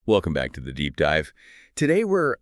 Welcome back to the deep dive. Today we're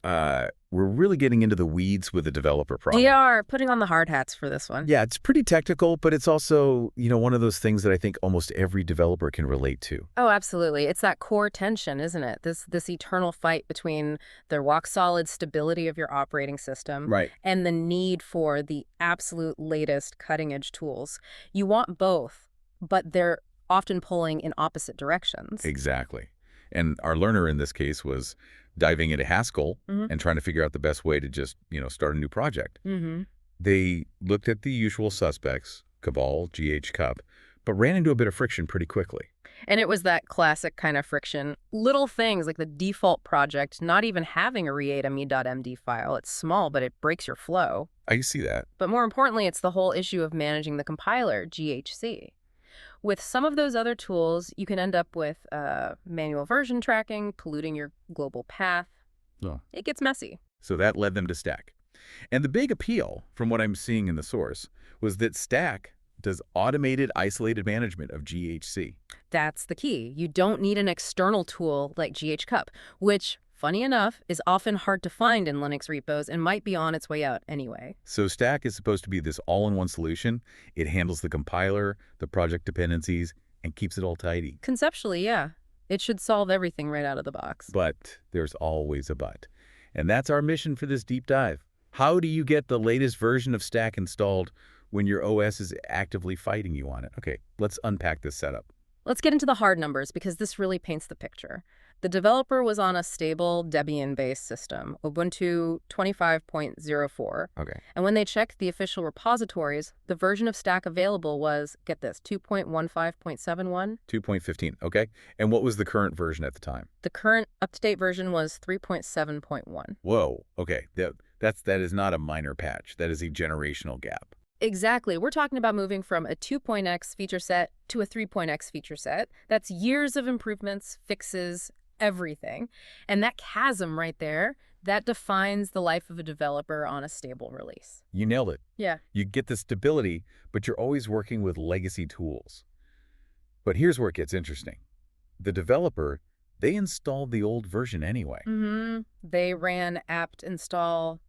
really getting into the weeds with the developer problem. We are putting on the hard hats for this one. Yeah, it's pretty technical, but it's also, one of those things that I think almost every developer can relate to. Oh, absolutely. It's that core tension, isn't it? This eternal fight between the rock-solid stability of your operating system Right. and the need for the absolute latest cutting-edge tools. You want both, but they're often pulling in opposite directions. Exactly. And our learner in this case was diving into Haskell and trying to figure out the best way to just, start a new project. They looked at the usual suspects, Cabal, GHCup, but ran into a bit of friction pretty quickly. And it was that classic kind of friction. Little things like the default project not even having a readme.md file. It's small, but it breaks your flow. I see that. But more importantly, it's the whole issue of managing the compiler, GHC. With some of those other tools, you can end up with manual version tracking, polluting your global path. Oh. It gets messy. So that led them to Stack. And the big appeal, from what I'm seeing in the source, was that Stack does automated, isolated management of GHC. That's the key. You don't need an external tool like GHCup, which, funny enough, is often hard to find in Linux repos and might be on its way out anyway. So Stack is supposed to be this all-in-one solution. It handles the compiler, the project dependencies, and keeps it all tidy. Conceptually, yeah. It should solve everything right out of the box. But there's always a but. And that's our mission for this deep dive. How do you get the latest version of Stack installed when your OS is actively fighting you on it? Okay, let's unpack this setup. Let's get into the hard numbers because this really paints the picture. The developer was on a stable Debian-based system, Ubuntu 25.04. Okay. And when they checked the official repositories, the version of Stack available was, get this, 2.15.71? 2.15, okay. And what was the current version at the time? The current up-to-date version was 3.7.1. Whoa, okay. That is not a minor patch. That is a generational gap. Exactly. We're talking about moving from a 2.x feature set to a 3.x feature set. That's years of improvements, fixes, everything. And that chasm right there, that defines the life of a developer on a stable release. You nailed it. Yeah. You get the stability, but you're always working with legacy tools. But here's where it gets interesting. The developer, they installed the old version anyway. They ran apt install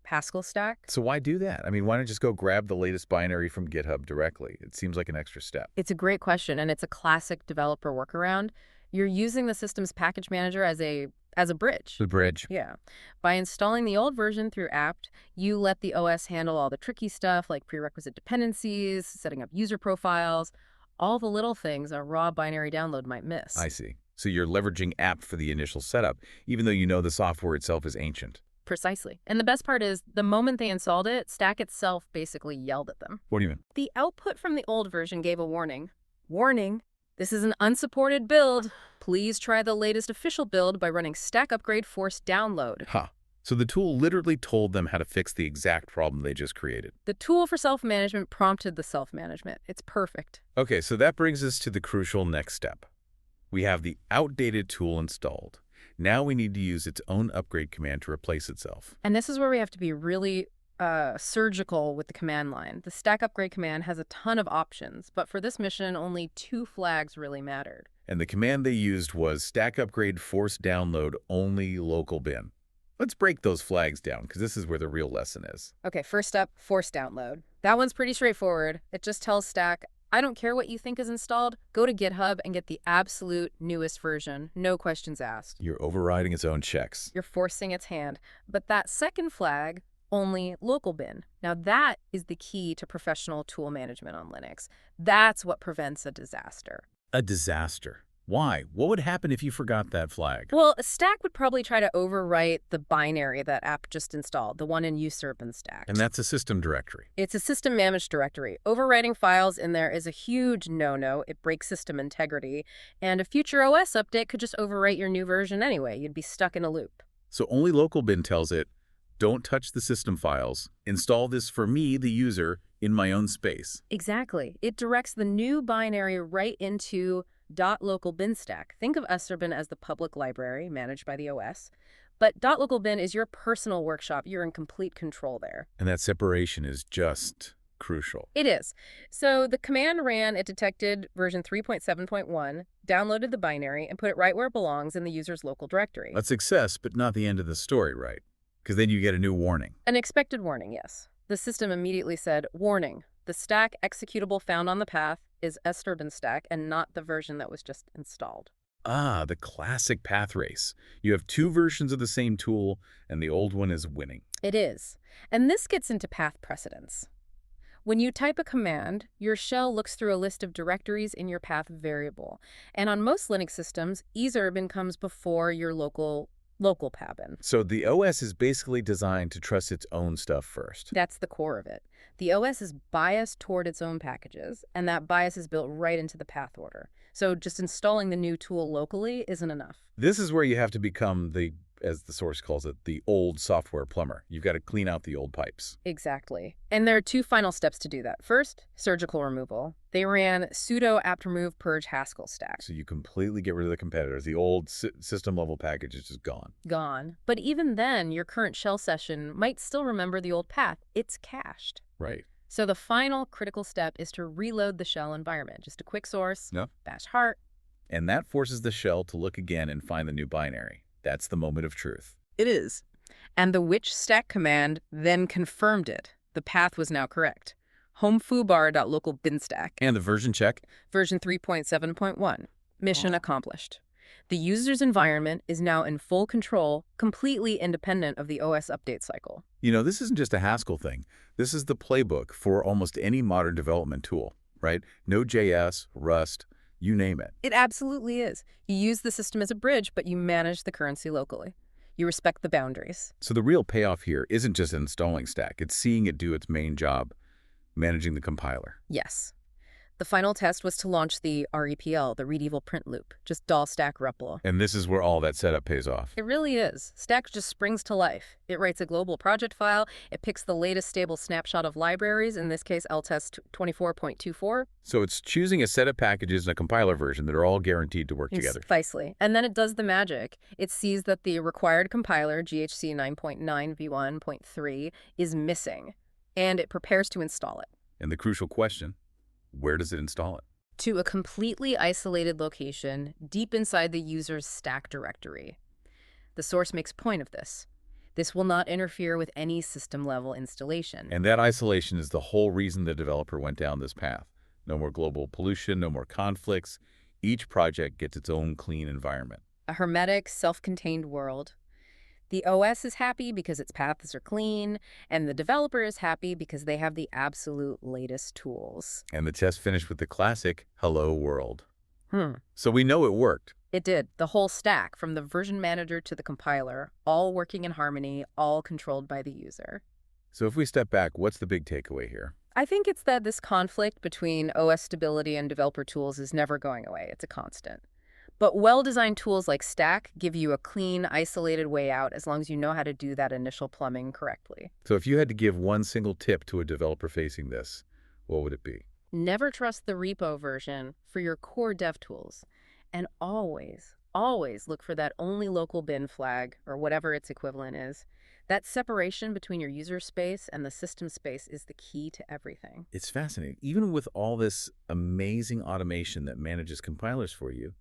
Haskell stack. So why do that? I mean, why not just go grab the latest binary from GitHub directly? It seems like an extra step. It's a great question, and it's a classic developer workaround. You're using the system's package manager as a bridge. The bridge. Yeah. By installing the old version through apt, you let the OS handle all the tricky stuff like prerequisite dependencies, setting up user profiles, all the little things a raw binary download might miss. I see. So you're leveraging apt for the initial setup, even though you know the software itself is ancient. Precisely. And the best part is, the moment they installed it, Stack itself basically yelled at them. What do you mean? The output from the old version gave a warning. Warning, this is an unsupported build. Please try the latest official build by running stack upgrade force download. Huh. So the tool literally told them how to fix the exact problem they just created. The tool for self-management prompted the self-management. It's perfect. Okay, so that brings us to the crucial next step. We have the outdated tool installed. Now we need to use its own upgrade command to replace itself. And this is where we have to be really surgical with the command line. The stack upgrade command has a ton of options, but for this mission, only 2 flags really mattered. And the command they used was stack upgrade force download only local bin. Let's break those flags down, because this is where the real lesson is. Okay, first up, force download. That one's pretty straightforward. It just tells Stack, I don't care what you think is installed, go to GitHub and get the absolute newest version. No questions asked. You're overriding its own checks. You're forcing its hand. But that second flag, only local bin. Now that is the key to professional tool management on Linux. That's what prevents a disaster. A disaster. Why? What would happen if you forgot that flag? Well, a Stack would probably try to overwrite the binary that app just installed, the one in usurp and stack. And that's a system directory. It's a system managed directory. Overwriting files in there is a huge no-no. It breaks system integrity. And a future OS update could just overwrite your new version anyway. You'd be stuck in a loop. So only local bin tells it, don't touch the system files. Install this for me, the user, in my own space. Exactly. It directs the new binary right into .local bin stack. Think of usrbin as the public library managed by the OS. But .local bin is your personal workshop. You're in complete control there. And that separation is just crucial. It is. So the command ran, it detected version 3.7.1, downloaded the binary, and put it right where it belongs in the user's local directory. A success, but not the end of the story, right? Because then you get a new warning. An expected warning, yes. The system immediately said, warning, the stack executable found on the path is Disturbance stack and not the version that was just installed. Ah, the classic path race. You have two versions of the same tool, and the old one is winning. It is. And this gets into path precedence. When you type a command, your shell looks through a list of directories in your path variable. And on most Linux systems, exurban comes before your local pabin. So the OS is basically designed to trust its own stuff first. That's the core of it. The OS is biased toward its own packages, and that bias is built right into the path order. So just installing the new tool locally isn't enough. This is where you have to become the, as the source calls it, the old software plumber. You've got to clean out the old pipes. Exactly. And there are two final steps to do that. First, surgical removal. They ran sudo apt remove purge Haskell stack. So you completely get rid of the competitors. The old system-level package is just gone. Gone. But even then, your current shell session might still remember the old path. It's cached. Right. So the final critical step is to reload the shell environment. Just a quick source, bash heart. And that forces the shell to look again and find the new binary. That's the moment of truth. It is. And the which stack command then confirmed it. The path was now correct. Home foobar.local binstack. And the version check? Version 3.7.1. Mission accomplished. The user's environment is now in full control, completely independent of the OS update cycle. You know, this isn't just a Haskell thing. This is the playbook for almost any modern development tool, right? Node.js, Rust, you name it. It absolutely is. You use the system as a bridge, but you manage the currency locally. You respect the boundaries. So the real payoff here isn't just installing Stack. It's seeing it do its main job, managing the compiler. Yes. The final test was to launch the REPL, the read evil print loop, just doll stack repl. And this is where all that setup pays off. It really is. Stack just springs to life. It writes a global project file. It picks the latest stable snapshot of libraries, in this case LTest 24.24. So it's choosing a set of packages and a compiler version that are all guaranteed to work together. Precisely. And then it does the magic. It sees that the required compiler, GHC 9.9 v1.3, is missing, and it prepares to install it. And the crucial question, where does it install it? To a completely isolated location deep inside the user's stack directory. The source makes point of this. This will not interfere with any system-level installation. And that isolation is the whole reason the developer went down this path. No more global pollution, no more conflicts. Each project gets its own clean environment. A hermetic, self-contained world. The OS is happy because its paths are clean, and the developer is happy because they have the absolute latest tools. And the test finished with the classic, hello world. So we know it worked. It did. The whole stack, from the version manager to the compiler, all working in harmony, all controlled by the user. So if we step back, what's the big takeaway here? I think it's that this conflict between OS stability and developer tools is never going away. It's a constant. But well-designed tools like Stack give you a clean, isolated way out as long as you know how to do that initial plumbing correctly. So if you had to give one single tip to a developer facing this, what would it be? Never trust the repo version for your core dev tools. And always, always look for that only local bin flag, or whatever its equivalent is. That separation between your user space and the system space is the key to everything. It's fascinating. Even with all this amazing automation that manages compilers for you,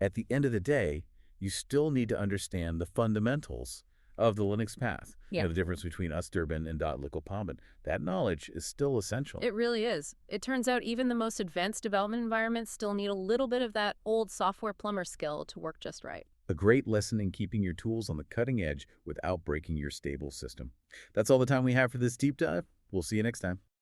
at the end of the day, you still need to understand the fundamentals of the Linux path. Yeah. You know, the difference between Disturbance and .localpalmon. That knowledge is still essential. It really is. It turns out even the most advanced development environments still need a little bit of that old software plumber skill to work just right. A great lesson in keeping your tools on the cutting edge without breaking your stable system. That's all the time we have for this deep dive. We'll see you next time.